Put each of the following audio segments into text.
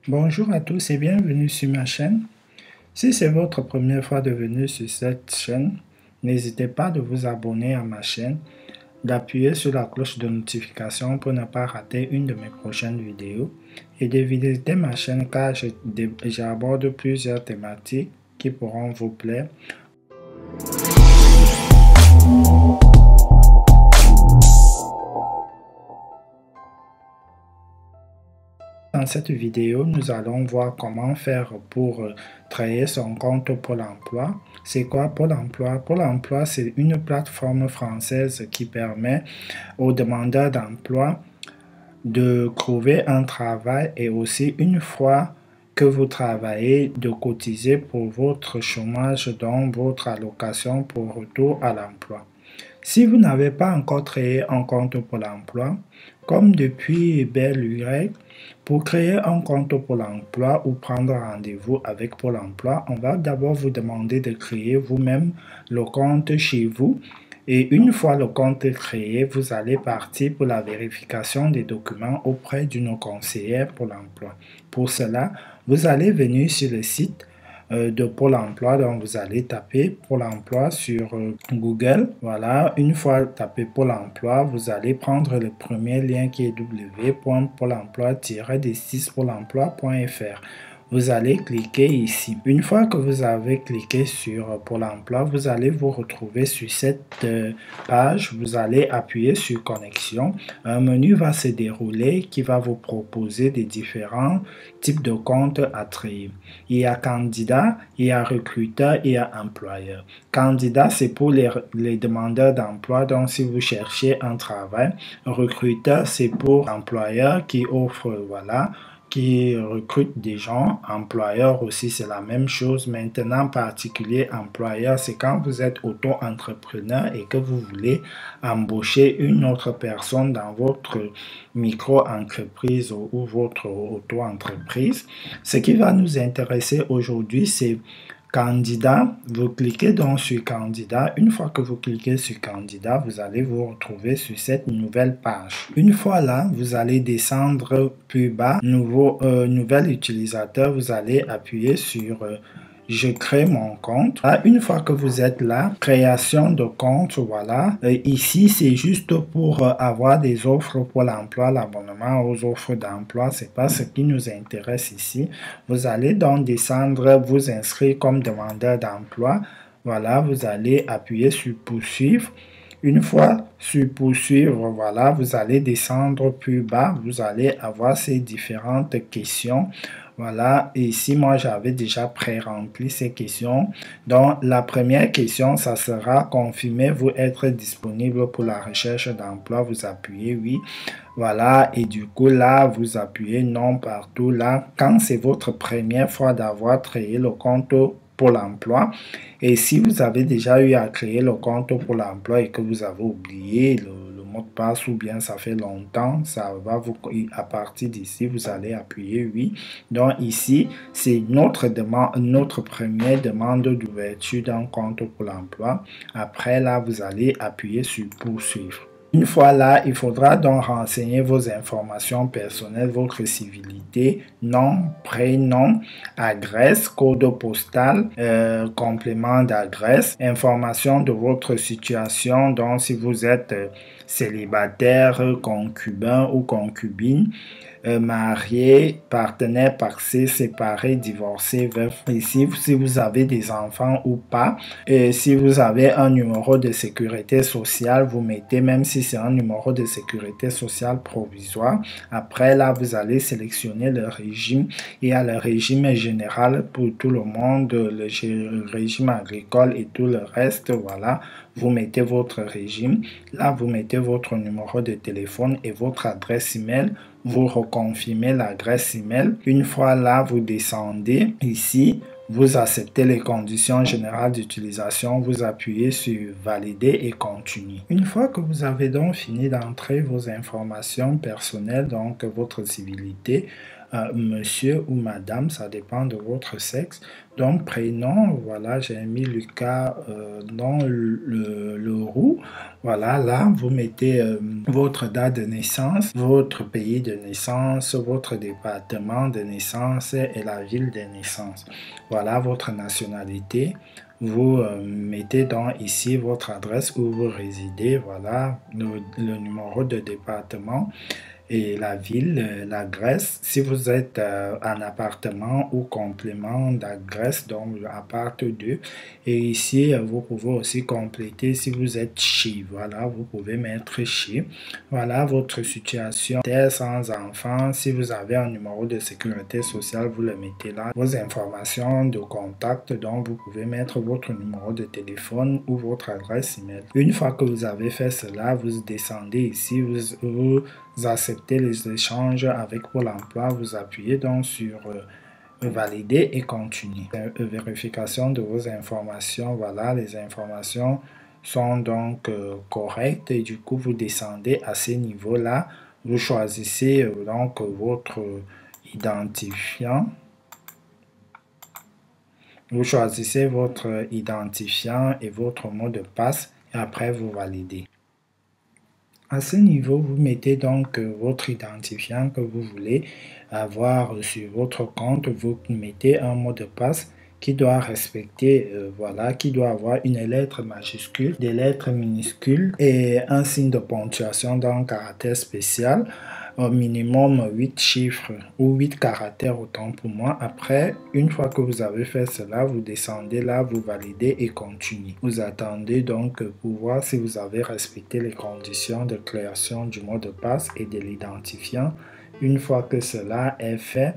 Bonjour à tous et bienvenue sur ma chaîne. Si c'est votre première fois de venue sur cette chaîne, n'hésitez pas de vous abonner à ma chaîne, d'appuyer sur la cloche de notification pour ne pas rater une de mes prochaines vidéos et de visiter ma chaîne car j'aborde plusieurs thématiques qui pourront vous plaire. Dans cette vidéo, nous allons voir comment faire pour créer son compte Pôle emploi. C'est quoi Pôle emploi? Pôle emploi, c'est une plateforme française qui permet aux demandeurs d'emploi de trouver un travail et aussi une fois que vous travaillez, de cotiser pour votre chômage, donc votre allocation pour retour à l'emploi. Si vous n'avez pas encore créé un compte Pôle emploi, comme depuis belle lurette, pour créer un compte Pôle emploi ou prendre rendez-vous avec Pôle emploi, on va d'abord vous demander de créer vous-même le compte chez vous. Et une fois le compte créé, vous allez partir pour la vérification des documents auprès d'une conseillère Pôle emploi. Pour cela, vous allez venir sur le site de Pôle emploi, donc vous allez taper Pôle emploi sur Google. Voilà, une fois tapé Pôle emploi, vous allez prendre le premier lien qui est www.pôle-emploi-pôle-emploi.fr. Vous allez cliquer ici. Une fois que vous avez cliqué sur Pôle emploi, vous allez vous retrouver sur cette page. Vous allez appuyer sur Connexion. Un menu va se dérouler qui va vous proposer des différents types de comptes à créer. Il y a candidat, il y a recruteur, il y a employeur. Candidat, c'est pour les demandeurs d'emploi, donc si vous cherchez un travail. Recruteur, c'est pour l'employeur qui offre, voilà, qui recrute des gens. Employeur aussi, c'est la même chose. Maintenant, particulier employeur, c'est quand vous êtes auto-entrepreneur et que vous voulez embaucher une autre personne dans votre micro-entreprise ou votre auto-entreprise. Ce qui va nous intéresser aujourd'hui, c'est candidat. Vous cliquez donc sur candidat. Une fois que vous cliquez sur candidat, vous allez vous retrouver sur cette nouvelle page. Une fois là, vous allez descendre plus bas, nouvel utilisateur, vous allez appuyer sur je crée mon compte. Là, une fois que vous êtes là, création de compte, voilà. Ici, c'est juste pour avoir des offres pour l'emploi, l'abonnement aux offres d'emploi. C'est pas ce qui nous intéresse ici. Vous allez donc descendre, vous inscrire comme demandeur d'emploi. Voilà, vous allez appuyer sur poursuivre. Une fois sur poursuivre, voilà, vous allez descendre plus bas. Vous allez avoir ces différentes questions. Voilà, et ici, moi, j'avais déjà pré-rempli ces questions. Donc, la première question, ça sera confirmez-vous être disponible pour la recherche d'emploi. Vous appuyez oui. Voilà, et du coup, là, vous appuyez non partout. Là, quand c'est votre première fois d'avoir créé le compte pour l'emploi, et si vous avez déjà eu à créer le compte pour l'emploi et que vous avez oublié le mot de passe ou bien ça fait longtemps, ça va vous, à partir d'ici, vous allez appuyer oui. Donc ici, c'est notre première demande d'ouverture d'un compte pour l'emploi. Après là, vous allez appuyer sur poursuivre. Une fois là, il faudra donc renseigner vos informations personnelles, votre civilité, nom, prénom, adresse, code postal, complément d'adresse, information de votre situation, donc si vous êtes célibataire, concubin ou concubine, marié, partenaire pacsé, séparé, divorcé, veuf. Ici, si vous avez des enfants ou pas, et si vous avez un numéro de sécurité sociale, vous mettez, même si c'est un numéro de sécurité sociale provisoire. Après, là, vous allez sélectionner le régime. Il y a le régime général pour tout le monde, le régime agricole et tout le reste, voilà. Vous mettez votre régime. Là, vous mettez votre numéro de téléphone et votre adresse email. Vous reconfirmez l'adresse email. Une fois là, vous descendez ici. Vous acceptez les conditions générales d'utilisation, vous appuyez sur valider et continuer. Une fois que vous avez donc fini d'entrer vos informations personnelles, donc votre civilité, monsieur ou madame, ça dépend de votre sexe. Donc, prénom, voilà, j'ai mis Lucas dans le roux. Voilà, là, vous mettez votre date de naissance, votre pays de naissance, votre département de naissance et la ville de naissance. Voilà, votre nationalité. Vous mettez donc ici votre adresse où vous résidez, voilà, le numéro de département et la ville, l'adresse. Si vous êtes en appartement ou complément d'adresse, donc appart 2. Et ici, vous pouvez aussi compléter si vous êtes chez. Voilà, vous pouvez mettre chez. Voilà votre situation. Sans enfants, si vous avez un numéro de sécurité sociale, vous le mettez là. Vos informations de contact, donc vous pouvez mettre votre numéro de téléphone ou votre adresse email. Une fois que vous avez fait cela, vous descendez ici, vous acceptez les échanges avec Pôle emploi, vous appuyez donc sur valider et continuer. Vérification de vos informations, voilà, les informations sont donc correctes et du coup vous descendez à ces niveaux-là, vous choisissez donc votre identifiant. Vous choisissez votre identifiant et votre mot de passe et après vous validez. À ce niveau, vous mettez donc votre identifiant que vous voulez avoir sur votre compte. Vous mettez un mot de passe qui doit respecter, voilà, qui doit avoir une lettre majuscule, des lettres minuscules et un signe de ponctuation d'un caractère spécial. Au minimum 8 chiffres ou 8 caractères, autant pour moi. Après, une fois que vous avez fait cela, vous descendez là, vous validez et continuez. Vous attendez donc pour voir si vous avez respecté les conditions de création du mot de passe et de l'identifiant. Une fois que cela est fait,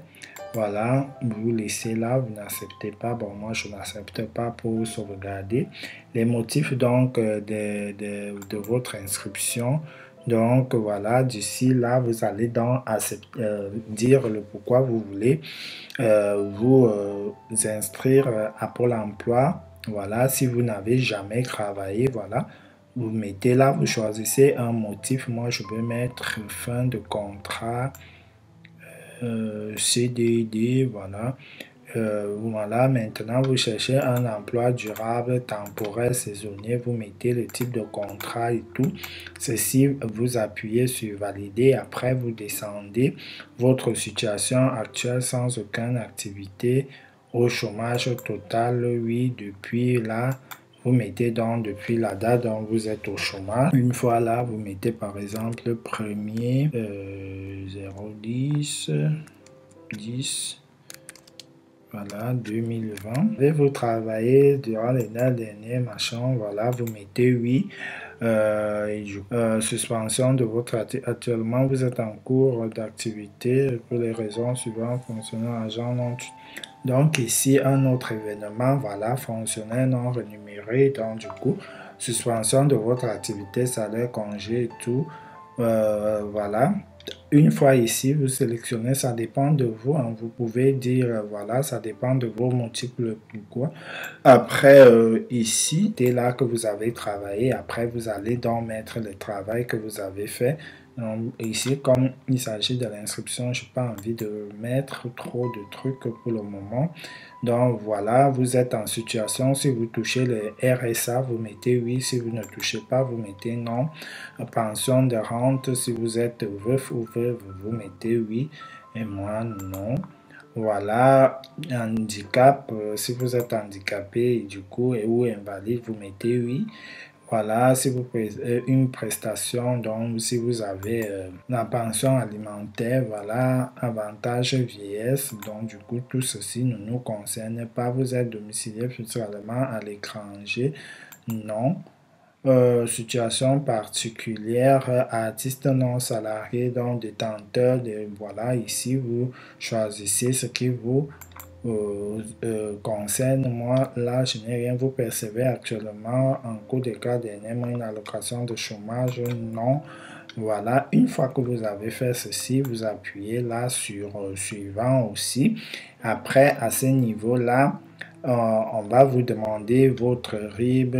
voilà, vous laissez là, vous n'acceptez pas. Bon, moi, je n'accepte pas pour sauvegarder. Les motifs donc de votre inscription. Donc voilà, d'ici là, vous allez donc dire le pourquoi vous voulez vous inscrire à Pôle emploi. Voilà, si vous n'avez jamais travaillé, voilà, vous mettez là, vous choisissez un motif. Moi, je vais mettre fin de contrat, CDD, voilà. Voilà, maintenant vous cherchez un emploi durable, temporaire, saisonnier, vous mettez le type de contrat et tout. Ceci, vous appuyez sur valider, après vous descendez votre situation actuelle sans aucune activité, au chômage total, oui, depuis là, vous mettez donc depuis la date dont vous êtes au chômage. Une fois là, vous mettez par exemple le premier 010 10. Voilà, 2020. Et vous travaillez durant les 9 derniers, machin, voilà, vous mettez oui. Suspension de votre actuellement, vous êtes en cours d'activité pour les raisons suivantes, fonctionnaire, agent non. Donc ici, un autre événement, voilà, fonctionnaire non rémunéré, donc du coup, suspension de votre activité, salaire, congé et tout, voilà. Une fois ici, vous sélectionnez, ça dépend de vous. Hein, vous pouvez dire, voilà, ça dépend de vos multiples pourquoi. Après, ici, dès là que vous avez travaillé, après, vous allez donc mettre le travail que vous avez fait. Donc, ici, comme il s'agit de l'inscription, je n'ai pas envie de mettre trop de trucs pour le moment. Donc voilà, vous êtes en situation, si vous touchez le RSA, vous mettez oui, si vous ne touchez pas, vous mettez non. Pension de rente, si vous êtes veuf ou veuve, vous mettez oui, et moi non. Voilà, handicap, si vous êtes handicapé du coup ou invalide, vous mettez oui. Voilà, si vous une prestation, donc si vous avez la pension alimentaire, voilà, avantage vieillesse, donc du coup tout ceci ne nous concerne pas. Vous êtes domicilié fiscalement à l'étranger, non. Situation particulière, artiste non salarié, donc détenteur de, voilà, ici vous choisissez ce qui vous concerne. Moi là je n'ai rien, vous percevez actuellement en cours de cas dernièrement une allocation de chômage, non. Voilà, une fois que vous avez fait ceci, vous appuyez là sur suivant aussi. Après, à ce niveau là, on va vous demander votre RIB.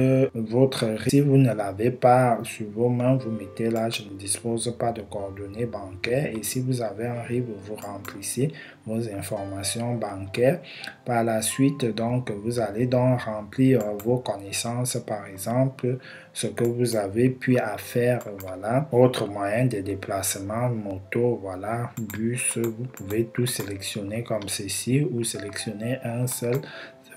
Si vous ne l'avez pas sur vos mains, vous mettez là, je ne dispose pas de coordonnées bancaires. Et si vous avez un RIB, vous remplissez vos informations bancaires. Par la suite, donc, vous allez donc remplir vos connaissances, par exemple, ce que vous avez pu à faire, voilà. Autre moyen de déplacement, moto, voilà, bus, vous pouvez tout sélectionner comme ceci ou sélectionner un seul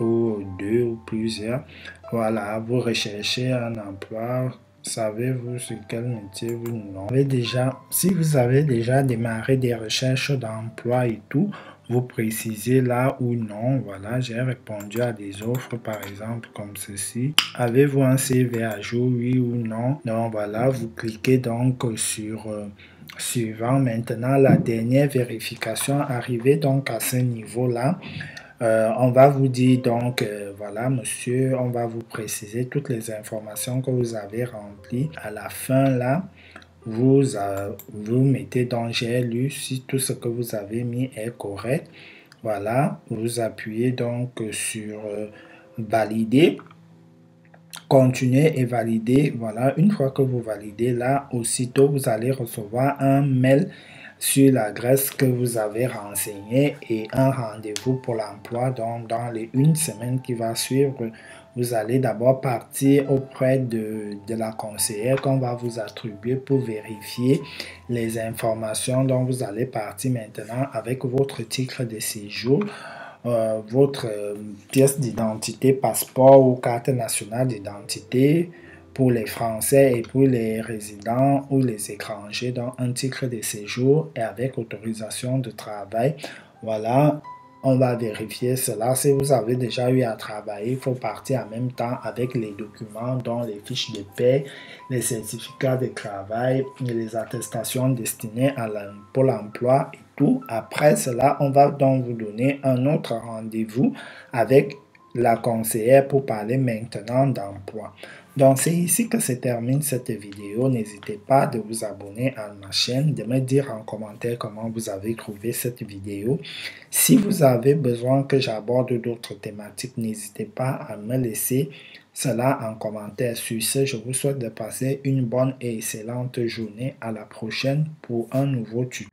ou deux ou plusieurs. Voilà, vous recherchez un emploi. Savez-vous sur quel métier vous non? Si vous avez déjà démarré des recherches d'emploi et tout, vous précisez là ou non. Voilà, j'ai répondu à des offres, par exemple, comme ceci. Avez-vous un CV à jour, oui ou non? Donc voilà, vous cliquez donc sur suivant. Maintenant, la dernière vérification arrivée donc à ce niveau-là. On va vous dire donc, voilà, monsieur, on va vous préciser toutes les informations que vous avez remplies. À la fin, là, vous mettez donc j'ai lu si tout ce que vous avez mis est correct. Voilà, vous appuyez donc sur valider, continuer et valider. Voilà, une fois que vous validez là, aussitôt vous allez recevoir un mail sur l'adresse que vous avez renseignée et un rendez-vous pour l'emploi. Donc, dans les une semaine qui va suivre, vous allez d'abord partir auprès de la conseillère qu'on va vous attribuer pour vérifier les informations. Donc, vous allez partir maintenant avec votre titre de séjour, votre pièce d'identité, passeport ou carte nationale d'identité pour les Français et pour les résidents ou les étrangers, donc un titre de séjour et avec autorisation de travail. Voilà, on va vérifier cela. Si vous avez déjà eu à travailler, il faut partir en même temps avec les documents, dont les fiches de paie, les certificats de travail et les attestations destinées à Pôle emploi et tout. Après cela, on va donc vous donner un autre rendez-vous avec la conseillère pour parler maintenant d'emploi. Donc, c'est ici que se termine cette vidéo. N'hésitez pas de vous abonner à ma chaîne, de me dire en commentaire comment vous avez trouvé cette vidéo. Si vous avez besoin que j'aborde d'autres thématiques, n'hésitez pas à me laisser cela en commentaire. Sur ce, je vous souhaite de passer une bonne et excellente journée. À la prochaine pour un nouveau tuto.